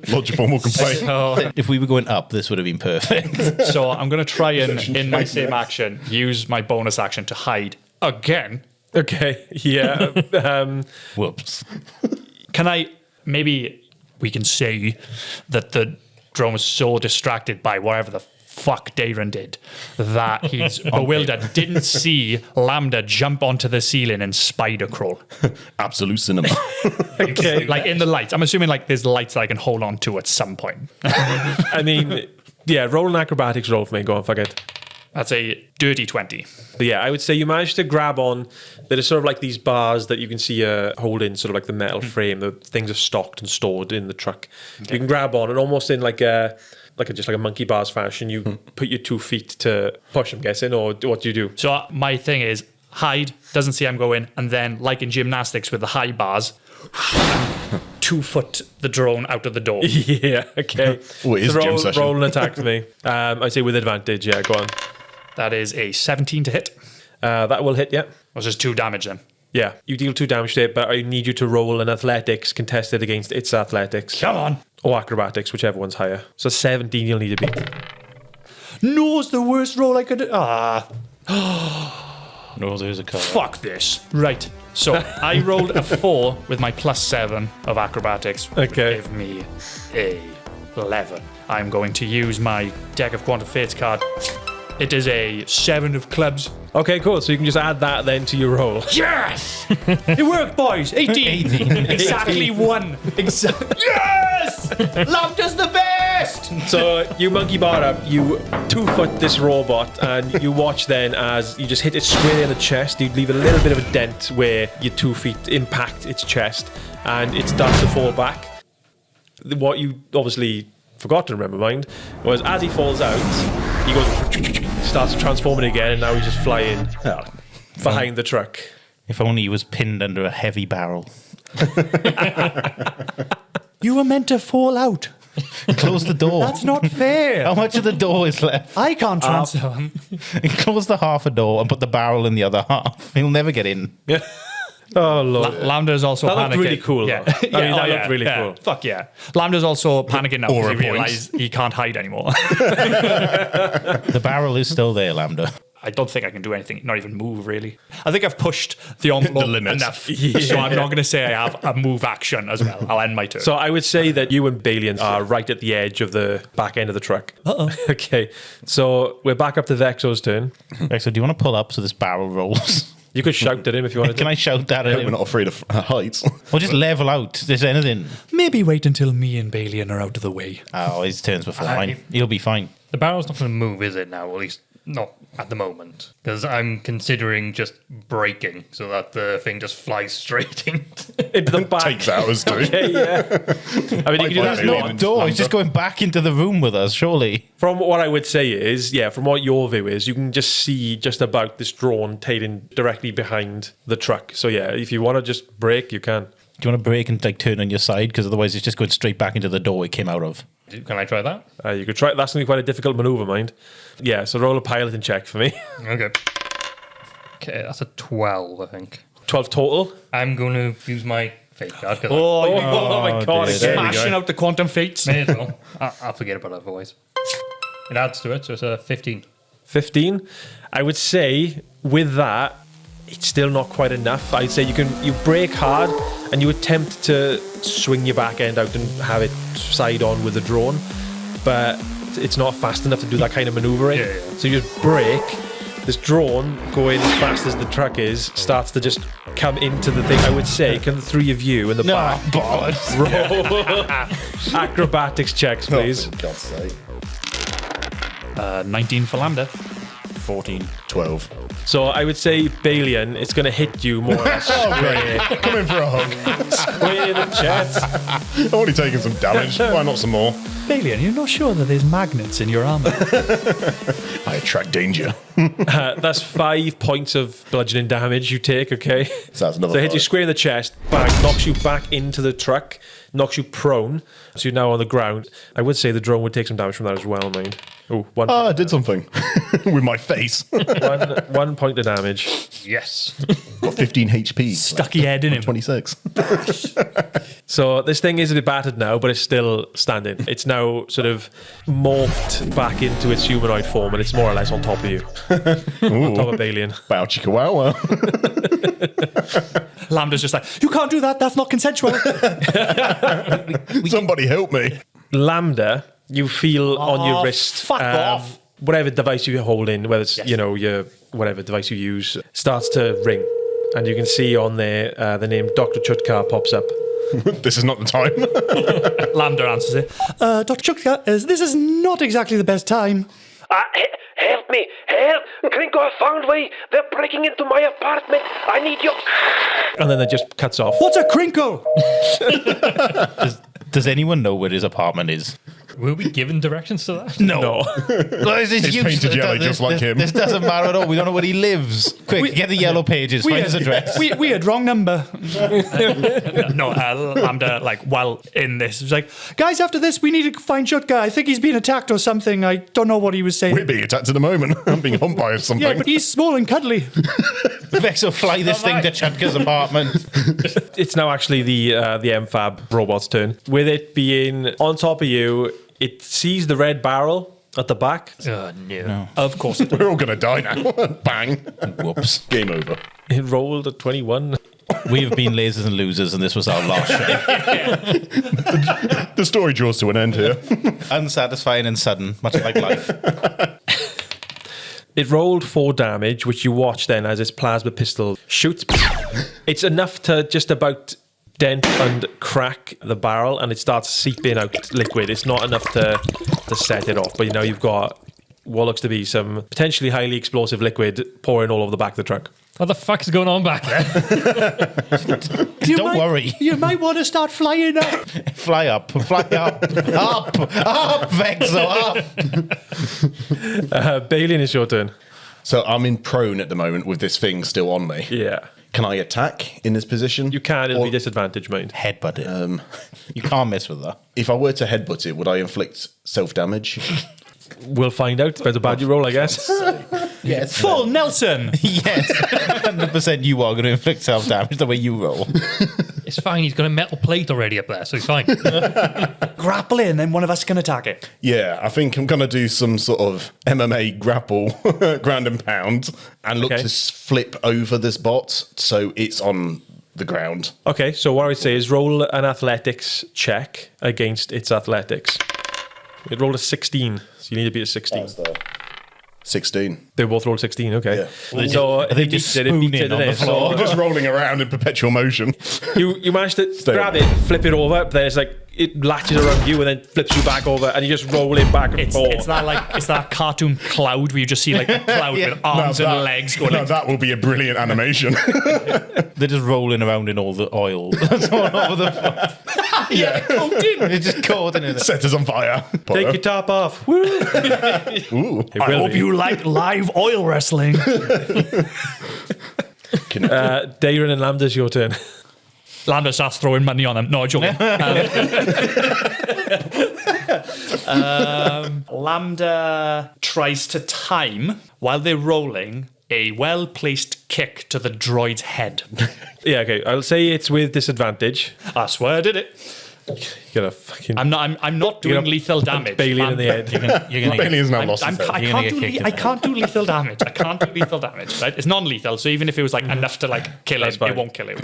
Lodge a formal complaint. So, If we were going up, this would have been perfect. so I'm going to try and, in my same action, use my bonus action to hide again. Okay. Yeah. Whoops. Can I, maybe we can say that the drone was so distracted by whatever the fuck Dayron did that he's bewildered, didn't see Lambda jump onto the ceiling and spider crawl. Absolute cinema. Okay. Like in the lights. I'm assuming like there's lights that I can hold on to at some point. I mean, yeah. Roll an acrobatics roll for me. Go on. Fuck it. That's a dirty 20. But yeah, I would say you managed to grab on. There are sort of like these bars that you can see holding sort of like the metal frame. The things are stocked and stored in the truck. Okay. You can grab on and almost in like a monkey bars fashion, you put your 2 feet to push, I'm guessing, or what do you do? So my thing is hide, doesn't see I'm going, and then like in gymnastics with the high bars, 2 foot the drone out of the door. Yeah, okay. Oh, it is gym session. Roll an attack for me. I'd say with advantage, yeah, go on. That is a 17 to hit. That will hit, yeah. Or just 2 damage then. Yeah, you deal 2 damage to it, but I need you to roll an athletics contested against its athletics. Come on. Or acrobatics, whichever one's higher. So 17 you'll need to beat. No, it's the worst roll I could. No, there's a card. Fuck this. Right. So I rolled a 4 with my +7 of acrobatics. Okay. Give me a 11. I'm going to use my deck of Quantum Fates card. It is a 7 of clubs. Okay, cool. So you can just add that then to your roll. Yes! It worked, boys. 18. Exactly 1. Exactly. Yes! Lambda's the best! So you monkey bar up, you 2 foot this robot, and you watch then as you just hit it square in the chest. You leave a little bit of a dent where your 2 feet impact its chest, and it starts to fall back. What you obviously forgot to remember, mind, was as he falls out, he goes, starts transforming again, and now he's just flying behind the truck. If only he was pinned under a heavy barrel. You were meant to fall out. Close the door. That's not fair. How much of the door is left? I can't transform. Close the half a door and put the barrel in the other half. He'll never get in. Yeah. Oh, Lord. Lambda is also That panicking. looked really cool, Yeah. though. I mean, that looked really cool. Fuck yeah. Lambda's also panicking now Or because a he point. realised he can't hide anymore. The barrel is still there, Lambda. I don't think I can do anything, not even move, really. I think I've pushed the envelope limits. enough. So I'm not going to say I have a move action as well. I'll end my turn. So I would say that you and Balion are right at the edge of the back end of the truck. Uh-oh. Okay, so we're back up to Vexo's turn. Vexo, do you want to pull up so this barrel rolls? You could shout at him if you wanted Can to. I shout that at We're him? not afraid of heights. Or just level out. There's anything. Maybe wait until me and Balion are out of the way. Oh, his turn's before mine. He'll be fine. The barrel's not going to move, is it now? At least not at the moment. Because I'm considering just braking so that the thing just flies straight in. Into the back. Takes hours to. Okay, yeah. I mean, you can do That's that. not- Not a door. He's just going back into the room with us, surely. From what I would say is, yeah, from what your view is, you can just see just about this drone tailing directly behind the truck. So yeah, if you want to just brake, you can. Do you want to brake and like turn on your side? Because otherwise it's just going straight back into the door it came out of. Can I try that? You could try. That's going to be quite a difficult maneuver, mind. Yeah, so roll a piloting check for me. Okay. Okay, that's a 12, I think. 12 total. I'm going to use my fate card. Cause Oh my god! dear. Again. Smashing out the quantum fates. may as well. I'll forget about it otherwise. It adds to it, so it's a 15. 15. I would say with that, it's still not quite enough. I'd say you brake hard and you attempt to swing your back end out and have it side on with the drone, but it's not fast enough to do that kind of manoeuvring. Yeah. So you just brake. This drone, going as fast as the truck is, starts to just come into the thing. I would say, can the three of you in the back roll acrobatics checks, please? Oh, for God's sake. 19 for Lambda. 14. 12. So I would say, Balion, it's going to hit you more or less. Oh, great. Come in for a hug. Square in the chest. I've already taken some damage. Why not some more? Balion, you're not sure that there's magnets in your armor? I attract danger. That's 5 points of bludgeoning damage you take, okay? So that's another So it hits you 5. square in the chest, bang, knocks you back into the truck, knocks you prone, so you're now on the ground. I would say the drone would take some damage from that as well, mind. Oh, one, I did something with my face. one point of damage. Yes. Got 15 HP. Stuck your head in him. 26. So this thing is a bit battered now, but it's still standing. It's now sort of morphed back into its humanoid form, and it's more or less on top of you. On top of Balion. Bow chicka wow wow. Lambda's just like, you can't do that. That's not consensual. Somebody help me. Lambda, you feel on your wrist. fuck off. Whatever device you're holding, whether it's your whatever device you use, starts to ring, and you can see on there the name Dr. Chutkar pops up. This is not the time. Lambda answers it. Dr. Chukka, this is not exactly the best time. Help me! Help! Krinko, I found way! They're breaking into my apartment! I need your... And then it just cuts off. What's a crinkle? Does anyone know where his apartment is? Were we given directions to that? No. No. Well, it's painted yellow just like him. This doesn't matter at all. We don't know where he lives. Quick, get the yellow pages. Find his address. Weird, wrong number. Lambda, like, while in this, was like, guys, after this, we need to find Chutka. I think he's been attacked or something. I don't know what he was saying. We're being attacked at the moment. I'm being humped by something. Yeah, but he's small and cuddly. Vexo, fly this thing to Chutka's apartment. It's now actually the MFAB robot's turn. With it being on top of you, it sees the red barrel at the back. Oh, no. Of course it does. We're all going to die now. Bang. Whoops. Game over. It rolled a 21. We have been lasers and losers, and this was our last show. The story draws to an end here. Unsatisfying and sudden, much like life. It rolled 4 damage, which you watch then as its plasma pistol shoots. It's enough to just about dent and crack the barrel, and it starts seeping out liquid. It's not enough to set it off, but now you've got what looks to be some potentially highly explosive liquid pouring all over the back of the truck. What the fuck is going on back there? Don't worry. You might want to start flying up. Fly up. Fly up. Up. Up, Vexo, up. Balion, it's your turn. So I'm in prone at the moment with this thing still on me. Yeah. Can I attack in this position? You can, it'll Or be disadvantage, mind. Headbutt it. You can't mess with that. If I were to headbutt it, would I inflict self-damage? We'll find out. Depends how bad you roll, I guess. Yes. Full Nelson. Yes. 100% you are going to inflict self-damage the way you roll. It's fine, he's got a metal plate already up there, so he's fine. Grapple in, then one of us can attack it. Yeah, I think I'm going to do some sort of MMA grapple, ground and pound, and look Okay. to flip over this bot so it's on the ground. Okay, so what I would say is roll an athletics check against its athletics. It rolled a 16, so you need to beat a 16. That's the 16. They both rolled 16, okay. Yeah. So Are they just spooning on the floor? I'm just rolling around in perpetual motion. You managed to grab on. it, flip it over, but then it's like it latches around you and then flips you back over, and you just roll it back and forth. It's that cartoon cloud where you just see like a cloud with arms Now and legs going now like, that will be a brilliant animation. They're just rolling around in all the oil. That's all over the front. They're just caught in it. Set us on fire. Take your top off. Woo! Ooh. It I will hope be. you like live oil wrestling. Dayron and Lambda's your turn. Lambda starts throwing money on them. No, joking. Lambda tries to time, while they're rolling, a well-placed kick to the droid's head. Yeah, okay. I'll say it's with disadvantage. I swear I did it. You gotta fucking I'm not doing gonna lethal punch damage. Balion in the head. You're gonna Bailey's now I'm- lost I'm- his head. I You're gonna can't get do kicked I in the can't do lethal damage. I can't do lethal damage. Right? It's non-lethal, so even if it was like enough to like kill him, That's fine. it won't kill him.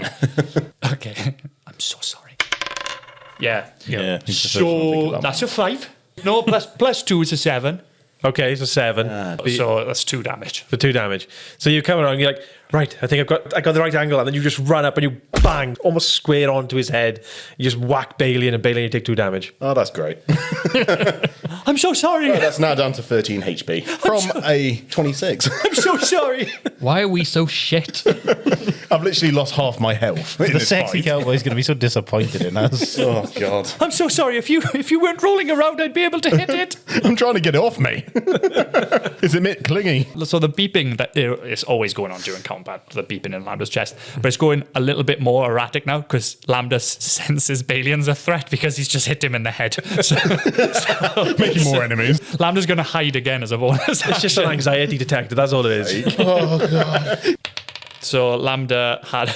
Okay, I'm so sorry. Yeah. Yeah. he's the first one to think So about that's your 5. No, plus 2 is a 7. Okay, so 7. So that's 2 damage. For 2 damage. So you come around, you're like, right, I think I got the right angle, and then you just run up and you bang, almost square onto his head. You just whack Balion, and Balion, you take 2 damage. Oh, that's great. I'm so sorry. Oh, that's now down to 13 HP from a 26. I'm so sorry. Why are we so shit? I've literally lost half my health. in The this sexy fight. cowboy's going to be so disappointed in us. Oh, God. I'm so sorry. If you weren't rolling around, I'd be able to hit it. I'm trying to get it off me. Is it bit clingy? So the beeping that is always going on during combat, the beeping in Lambda's chest, but it's going a little bit more erratic now because Lambda senses Balion's a threat because he's just hit him in the head. So Making more enemies. Lambda's going to hide again as a bonus. It's just an anxiety detector, that's all it is. Oh, God. So Lambda had...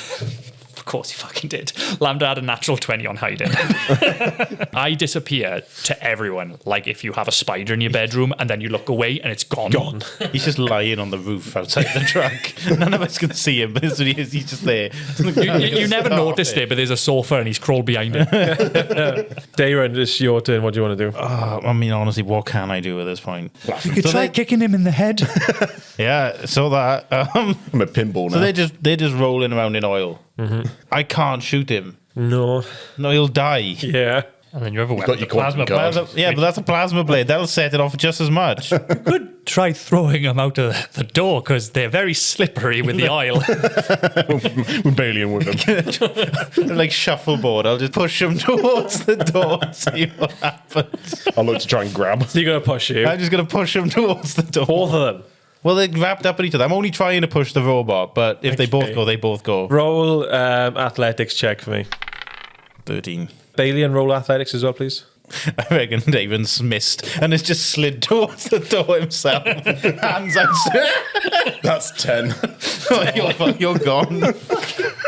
Of course he fucking did. Lambda had a natural 20 on hiding. I disappear to everyone, like if you have a spider in your bedroom and then you look away and it's gone. He's just lying on the roof outside the truck. None of us can see him, but he's just there. You never noticed it, but there's a sofa and he's crawled behind it. Dayron, it's your turn. What do you want to do? I mean, honestly, what can I do at this point? You could try kicking him in the head. Yeah, so that. I'm a pinball now. So they're just rolling around in oil. Mm-hmm. I can't shoot him. No. No, he'll die. Yeah. And then your other weapon, got your the plasma quantum blade. guard. Yeah, but that's a plasma blade. That'll set it off just as much. You could try throwing them out of the door because they're very slippery with the oil. With Balion with them. Like shuffleboard. I'll just push him towards the door and see what happens. I'll look to try and grab. So you're going to push you. I'm just going to push him towards the door. Both of them. Well, they're wrapped up at each other. I'm only trying to push the robot, but if they both Okay. go, they both go. Roll athletics check for me. 13. Balion, roll athletics as well, please. I reckon David's missed and has just slid towards the door himself. Hands out. That's 10. You're gone.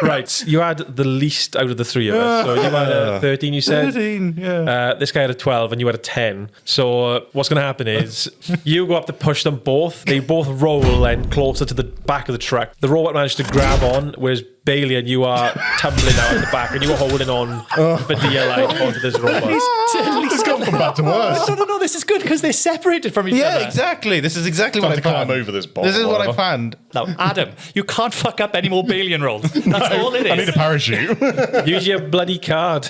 Right, you had the least out of the three of us. So you had a 13, you said? 13, yeah. This guy had a 12 and you had a 10. So what's going to happen is you go up to push them both. They both roll then closer to the back of the truck. The robot managed to grab on, whereas Balion, you are tumbling out at the back and you are holding on for dear life onto this robot. This has gone from bad to worse. No, this is good because they're separated from each other. Yeah, exactly. This is exactly Time what I to climb planned. over this ball. This is what I Whatever. planned. Now, Adam, you can't fuck up any more Balion rolls. That's all it is. I need a parachute. Use your bloody card.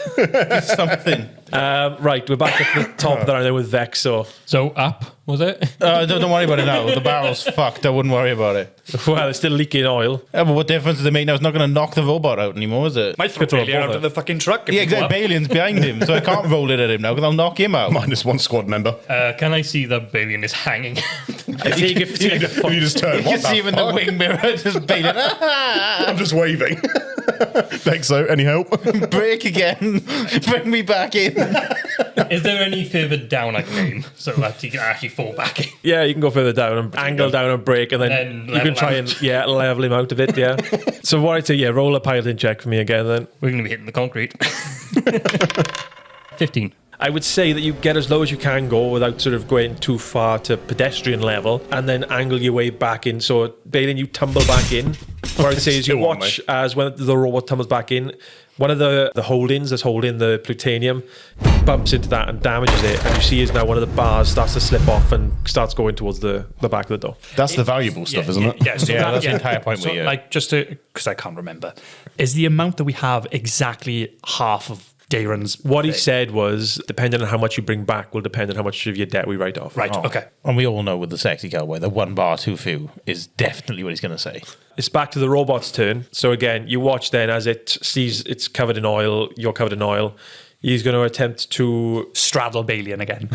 Something. Right, we're back at the top there then with Vexo. So up, was it? Don't worry about it now. The barrel's fucked. I wouldn't worry about it. Well, it's still leaking oil. Yeah, but what difference does it make now? It's not going to knock the robot out anymore, is it? Might throw Could throw a Balion out ball of the fucking truck. if Yeah, you go exactly. up. Balion's behind him, so I can't roll it at him now because I'll knock him out. Minus one squad member. Can I see that Balion is hanging? I think if You just turn. You What can see him in the fuck? wing mirror just Balion. I'm just waving. Vexo, any help? Break again. Bring me back in. Is there any further down I can aim so that he can actually fall back in? Yeah, you can go further down and angle down and break, and then Then you can level try out. and level him out of it. Yeah. So what I'd say, roll a piloting check for me again. Then We're going to be hitting the concrete. 15. I would say that you get as low as you can go without sort of going too far to pedestrian level, and then angle your way back in. So Balion, you tumble back in. What I'd say is you Still on watch as when the robot tumbles back in. One of the holdings that's holding the plutonium bumps into that and damages it, and you see is now one of the bars starts to slip off and starts going towards the back of the door. That's the valuable stuff, isn't it? Yeah, so Yeah, that's the entire point So, where you- like, just to, because I can't remember, is the amount that we have exactly half of Dayron's? What he said was, depending on how much you bring back, will depend on how much of your debt we write off. Right, okay. And we all know with the sexy cowboy, the one bar too few is definitely what he's going to say. It's back to the robot's turn. So again, you watch then as it sees it's covered in oil, you're covered in oil. He's going to attempt to... Straddle Balion again.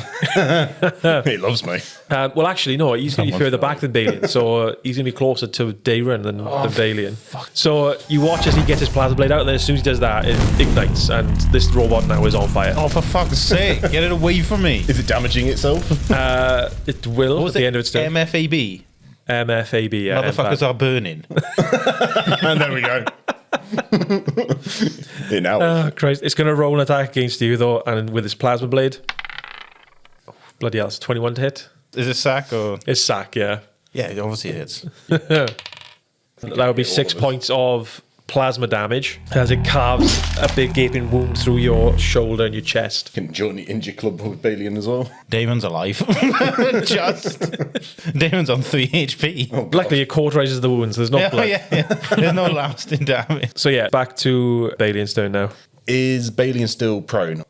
He loves me. well, actually, no, he's going to be further back than Balion. So he's going to be closer to Dayron than Balion. So you watch as he gets his plasma blade out, and then as soon as he does that, it ignites, and this robot now is on fire. Oh, for fuck's sake, get it away from me. Is it damaging itself? It will What was at the it? end of its turn. MFAB. MFAB, yeah. Motherfuckers MFAB. are burning. And there we go. It now. Oh, Christ. It's going to roll an attack against you, though, and with its plasma blade. Oh, bloody hell, it's 21 to hit. Is it sack or? It's sack, yeah. Yeah, obviously it is. That would be 6 points of plasma damage as it carves a big gaping wound through your shoulder and your chest. Can join the injury club with Balion as well. Dayron's alive. Dayron's on 3 HP. Luckily, it cauterizes the wounds. There's no blood. There's no lasting damage. So yeah, back to Balion's turn now. Is Balion still prone?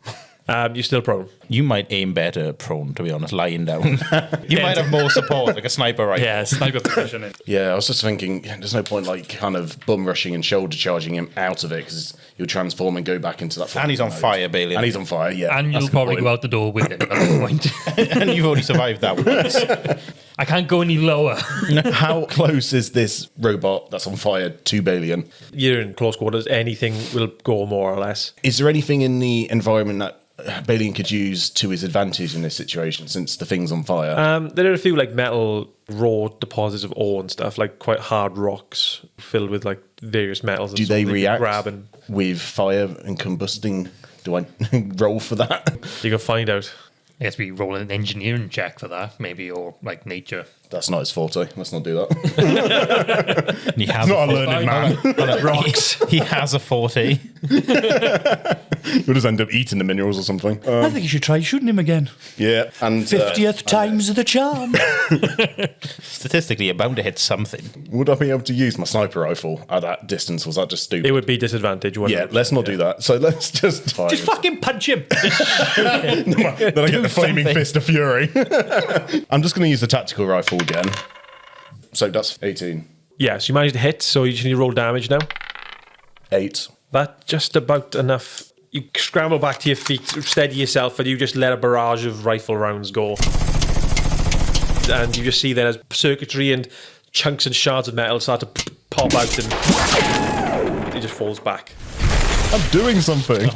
You're still prone. You might aim better prone, to be honest, lying down. You might have more support, like a sniper rifle. Yeah, sniper positioning. Yeah, I was just thinking, there's no point like kind of bum rushing and shoulder charging him out of it because you'll transform and go back into that. And he's on fire, Balion. And he's on fire, yeah. And That's you'll the probably point. go out the door with him at this point. And you've already survived that once. I can't go any lower. How close is this robot that's on fire to Balion? You're in close quarters. Anything will go more or less. Is there anything in the environment that Balion could use to his advantage in this situation since the thing's on fire? There are a few like metal raw deposits of ore and stuff, like quite hard rocks filled with like various metals. And Do so they you can react grab and with fire and combusting? Do I roll for that? you can find out. I guess we roll an engineering check for that, maybe, or like nature. That's not his forte. Let's not do that. He has Not a learned man. rocks. He has a 40. You'll just end up eating the minerals or something. I think you should try shooting him again. Yeah, and 50th time's the charm. Statistically, you're bound to hit something. would I be able to use my sniper rifle at that distance? Was that just stupid? It would be disadvantage. Yeah, let's not do that. So let's just Just fucking punch him. then I get the flaming something. fist of fury. I'm just going to use the tactical rifle again. So that's 18. Yes, you managed to hit, so you just need to roll damage now. 8. That's just about enough. You scramble back to your feet, steady yourself, and you just let a barrage of rifle rounds go. And you just see then as circuitry and chunks and shards of metal start to pop out, and it just falls back. I'm doing something.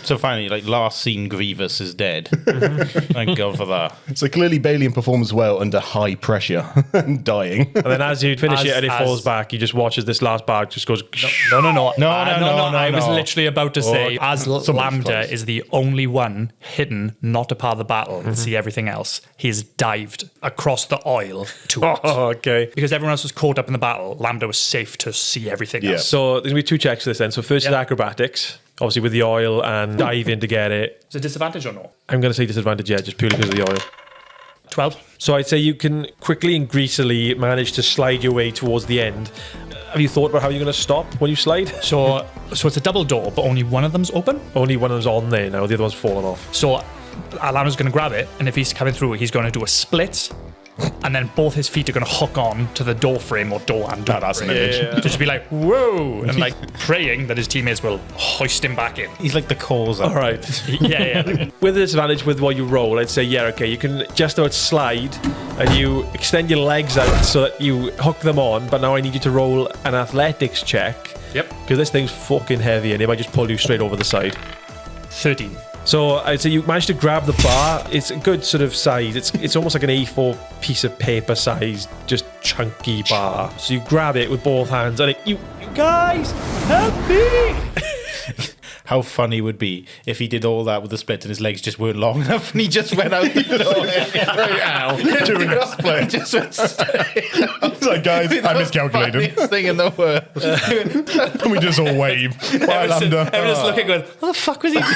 So finally, like, last scene, Grievous is dead. Thank God for that. So clearly Balion performs well under high pressure and dying. And then as you finish it and it as- falls back, you just watch as this last bar just goes... No. I was no. literally about to say, as somebody's Lambda close. is the only one hidden, not a part of the battle, and see everything else, he's dived across the oil to it. Oh, okay. Because everyone else was caught up in the battle, Lambda was safe to see everything Yeah. else. So there's going to be 2 checks for this then. So first is acrobatics, obviously with the oil and diving to get it. Is it disadvantage or no? I'm going to say disadvantage, yeah, just purely because of the oil. 12. So I'd say you can quickly and greasily manage to slide your way towards the end. Have you thought about how you're going to stop when you slide? So it's a double door, but only one of them's open. Only one of them's on there now, the other one's fallen off. So Alana's going to grab it, and if he's coming through, he's going to do a split, and then both his feet are going to hook on to the door frame or door handle. That's an frame. image. Yeah. To just be like, whoa, and like praying that his teammates will hoist him back in. He's like the cause. All right. Yeah. With the disadvantage with what you roll, I'd say, yeah, okay, you can just about slide and you extend your legs out so that you hook them on, but now I need you to roll an athletics check. Yep. Because this thing's fucking heavy and it might just pull you straight over the side. 13. So I'd say you managed to grab the bar. It's a good sort of size. It's almost like an A4 piece of paper size, just chunky bar. So you grab it with both hands and you guys, help me! How funny would be if he did all that with the split and his legs just weren't long enough and he just went out the door. Doing a split. Just went straight. It's like, guys, I miscalculated. Funniest thing in the world. And we just all wave. Bye, Lambda. Everyone's looking going, what the fuck was he doing?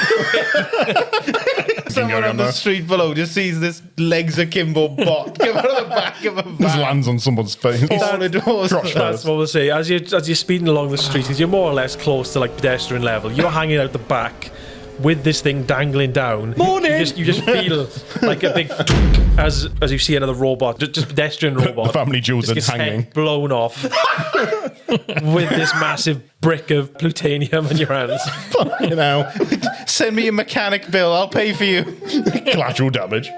Someone on the street below just sees this legs akimbo bot come out of the back of a Just van. lands on someone's face. All the doors. Crotch That's first. what we'll say. As you're speeding along the street, because you're more or less close to like pedestrian level, you're hanging out the back with this thing dangling down. Morning! You just feel like a big as you see another robot, just pedestrian robot. The family jewels just are gets hanging. head blown off with this massive brick of plutonium in your hands. You know, Send me a mechanic bill. I'll pay for you. collateral damage.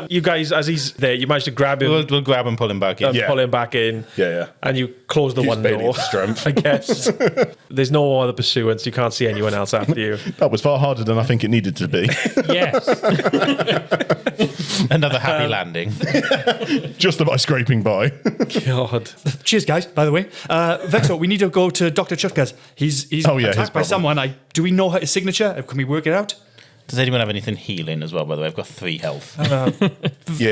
You guys, as he's there, you manage to grab him, We'll grab and pull him back in. and Yeah. pull him back in. Yeah. And you close the Use one door. Balian's strength. I guess. There's no other pursuance. You can't see anyone else after you. That was far harder than I think it needed to be. Yes. Another happy landing. Just about scraping by. God. Cheers, guys, by the way. Vexo, we need to go to Dr. Chutka's. He's Oh, yeah, his attacked by problem. someone. Do we know his signature? Can we work it out? Does anyone have anything healing as well, by the way? I've got 3 health. Yeah,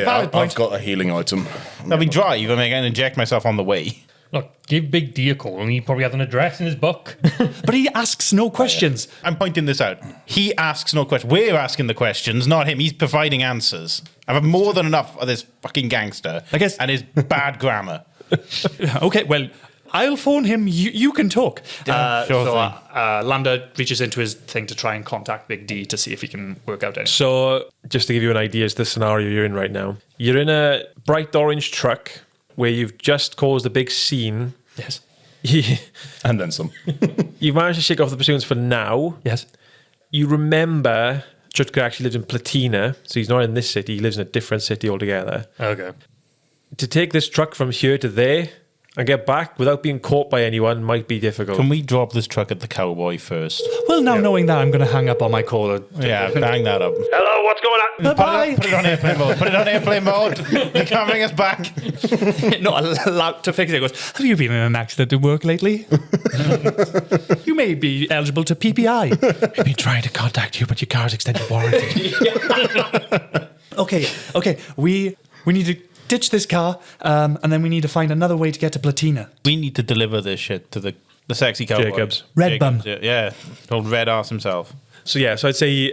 Valid point. I've got a healing item. I mean, drive. I mean, I can inject myself on the way. Look, give Big D a call, and he probably has an address in his book. But he asks no questions. I'm pointing this out. He asks no questions. We're asking the questions, not him. He's providing answers. I've had more than enough of this fucking gangster. I guess- And his bad grammar. Okay, well, I'll phone him. You can talk. Sure thing. Lambda reaches into his thing to try and contact Big D to see if he can work out anything. So, just to give you an idea as the scenario you're in right now, you're in a bright orange truck where you've just caused a big scene. Yes. And then some. You've managed to shake off the pursuance for now. Yes. You remember Chutka actually lives in Platina, so he's not in this city, he lives in a different city altogether. Okay. To take this truck from here to there and get back without being caught by anyone might be difficult. Can we drop this truck at the cowboy first? Well, now knowing that, I'm going to hang up on my caller. Yeah, bang that up. Hello, what's going on? Bye-bye. Put it on airplane mode. Put it on airplane mode. You can't bring us back. Not allowed to fix it. He goes, have you been in an accident at work lately? You may be eligible to PPI. I've been trying to contact you, but your car's extended warranty. Okay. We need to ditch this car, and then we need to find another way to get to Platina. We need to deliver this shit to the sexy cowboy. Jacobs. Red bum. Yeah, old red ass himself. So yeah, so I'd say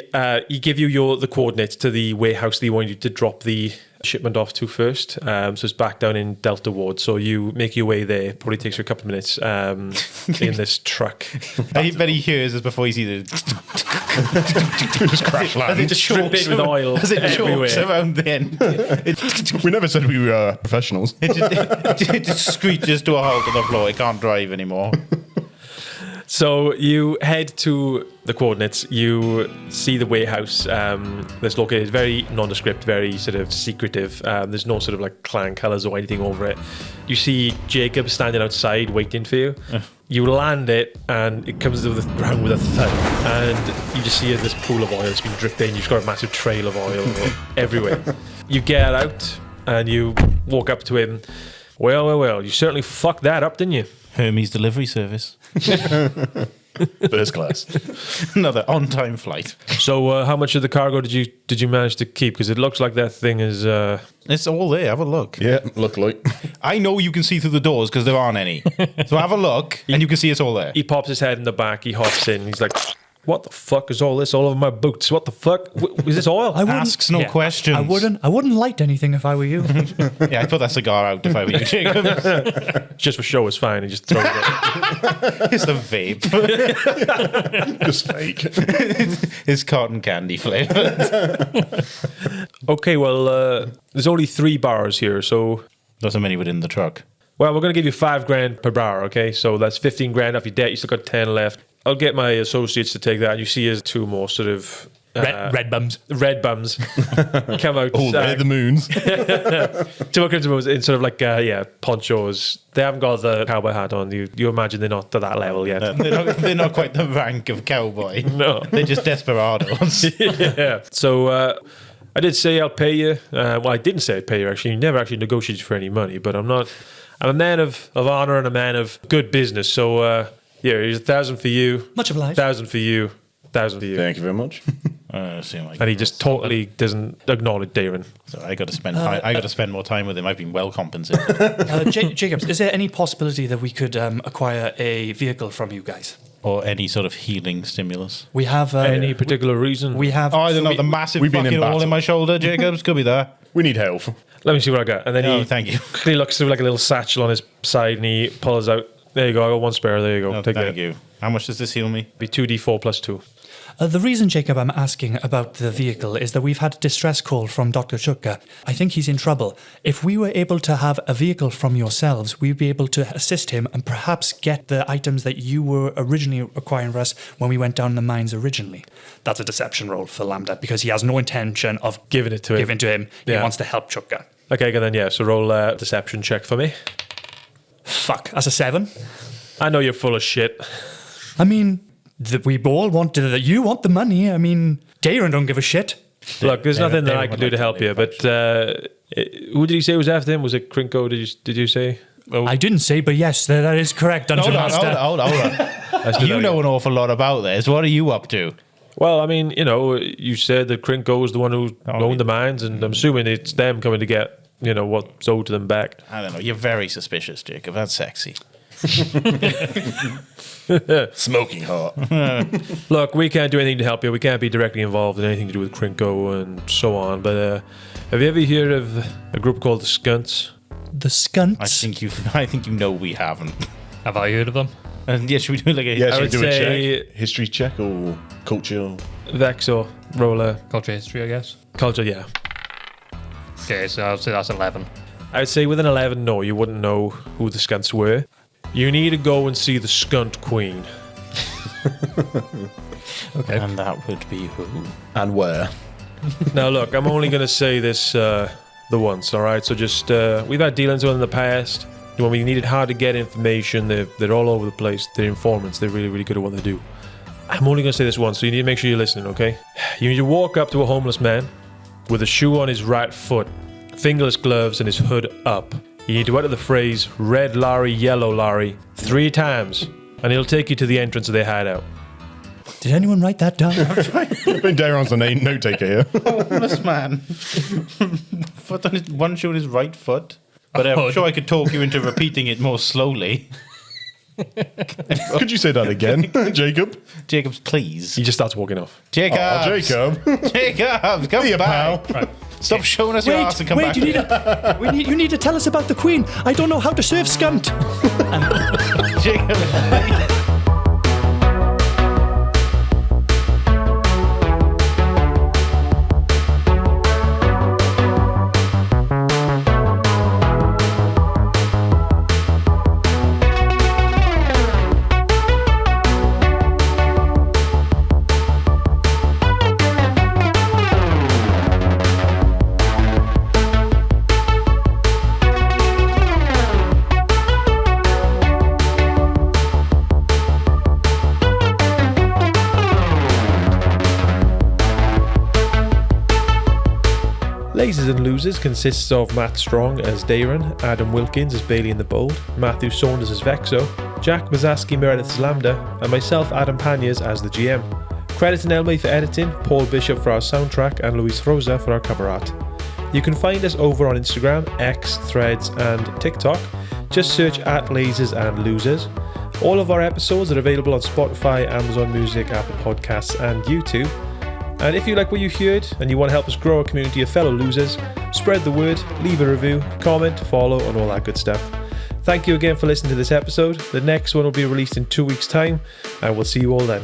he give you the coordinates to the warehouse that you want you to drop the shipment off to first. So it's back down in Delta Ward. So you make your way there. Probably takes you a couple of minutes in this truck. I bet he hears this before he sees it. Just crash As it land. just Strip chokes it with oil As it everywhere. chokes around the end. We never said we were professionals. It just screeches to a halt on the floor. It can't drive anymore. So you head to the coordinates. You see the warehouse that's located very nondescript, very sort of secretive. There's no sort of like clan colours or anything over it. You see Jacob standing outside waiting for you. You land it and it comes to the ground with a thud. And you just see this pool of oil that's been dripping. You've just got a massive trail of oil everywhere. You get out and you walk up to him. Well, you certainly fucked that up, didn't you? Hermes delivery service. First class. Another on-time flight. So how much of the cargo did you manage to keep? Because it looks like that thing is... It's all there. Have a look. Yeah, luckily. I know you can see through the doors because there aren't any. So have a look and you can see it's all there. He pops his head in the back. He hops in. He's like, what the fuck is all this all over my boots? What the fuck? Is this oil? Asks no questions. I wouldn't light anything if I were you. Yeah, I'd put that cigar out if I were you, Jacob. Just for show, it's fine. He just throws it. It's a vape. Just fake. It's cotton candy flavored. Okay, well, there's only 3 bars here. So, Not so many within the truck. well, we're going to give you $5,000 per bar, okay? So that's $15,000 off your debt. You still got 10 left. I'll get my associates to take that. You see as 2 more sort of... Red bums. Red bums come out. Oh, they're the moons. 2 crimson moons in sort of like, ponchos. They haven't got the cowboy hat on. You imagine they're not to that level yet. They're not quite the rank of cowboy. No. They're just desperados. Yeah. So I did say I'll pay you. Well, I didn't say I'd pay you, actually. You never actually negotiated for any money, but I'm a man of honor and a man of good business. So, here's 1,000 for you. Much obliged. 1,000 for you. 1,000 for you. Thank you very much. And he just totally doesn't acknowledge Dayron. So I got to spend more time with him. I've been well compensated. Jacobs, is there any possibility that we could acquire a vehicle from you guys? Or any sort of healing stimulus. We have Any particular reason? We have. Oh, I don't know. The massive we've been fucking in hole battle. in my shoulder, Jacobs. Could be there. We need help. Let me see what I got. And then Oh, he thank you. quickly looks through like a little satchel on his side and he pulls out. There you go. I got 1 spare. There you go. Oh, Take thank that. you. How much does this heal me? Be 2d4 plus 2. The reason, Jacob, I'm asking about the vehicle is that we've had a distress call from Dr. Chutka. I think he's in trouble. If we were able to have a vehicle from yourselves, we'd be able to assist him and perhaps get the items that you were originally acquiring for us when we went down the mines originally. That's a deception roll for Lambda because he has no intention of Giving it to him. He Yeah. wants to help Chutka. Okay, then yeah. So roll a deception check for me. Fuck, that's a 7. I know you're full of shit. I mean, we all want you want the money. I mean, Dayron don't give a shit. Look, there's nothing that Dayron I can would do like to to help you. leave, But who did he say was after him? Was it Krinko? Did you say? I didn't say, but yes, that is correct, Dungeon Hold on, Master. hold on. Let's do You that know again. an awful lot about this. What are you up to? Well, I mean, you said that Krinko was the one who owned the mines, and I'm assuming it's them coming to get what's owed to them back. I don't know. You're very suspicious, Jacob. That's sexy. Smoking hot. Look, we can't do anything to help you. We can't be directly involved in anything to do with Krinko and so on. But have you ever heard of a group called the Skunts? The Skunts? I think you know we haven't. Have I heard of them? And yeah, should we do like a... Yeah, I should we would do a say- check? History check or culture? Vexo, roller, Culture history, I guess. culture, yeah. Okay, so I'll say that's 11. I would say with an 11, no, you wouldn't know who the Skunts were. You need to go and see the Skunt Queen. Okay. And that would be who? And where? Now, look, I'm only going to say this the once, all right? So just, we've had dealings with them in the past. When we needed hard to get information, they're all over the place. They're informants. They're really, really good at what they do. I'm only going to say this once, so you need to make sure you're listening, okay? You need to walk up to a homeless man with a shoe on his right foot, fingerless gloves, and his hood up. You need to utter the phrase, red Larry, yellow Larry, 3 times, and he'll take you to the entrance of their hideout. Did anyone write that down? I think Dayron's a note taker here. Homeless man. Foot on his, one shoe on his right foot. But I'm sure I could talk you into repeating it more slowly. Could you say that again, Jacob? Jacobs, please. He just starts walking off. Jacobs! Oh, Jacob. Jacobs, come Here, back. pal. Stop showing us your ass and come back. you need to tell us about the Queen. I don't know how to serve Skunt. Jacob. Lasers and Losers consists of Matt Strong as Dayron, Adam Wilkins as Balion the Bold, Matthew Saunders as Vexo, Jack Mazzaschi-Meredith as Lambda, and myself, Adam Panniers, as the GM. Credits to Nel May for editing, Paul Bishop for our soundtrack, and Luiz Rosa for our cover art. You can find us over on Instagram, X, Threads, and TikTok. Just search at Lasers and Losers. All of our episodes are available on Spotify, Amazon Music, Apple Podcasts, and YouTube. And if you like what you heard and you want to help us grow a community of fellow losers, spread the word, leave a review, comment, follow, and all that good stuff. Thank you again for listening to this episode. The next one will be released in 2 weeks' time, and we'll see you all then.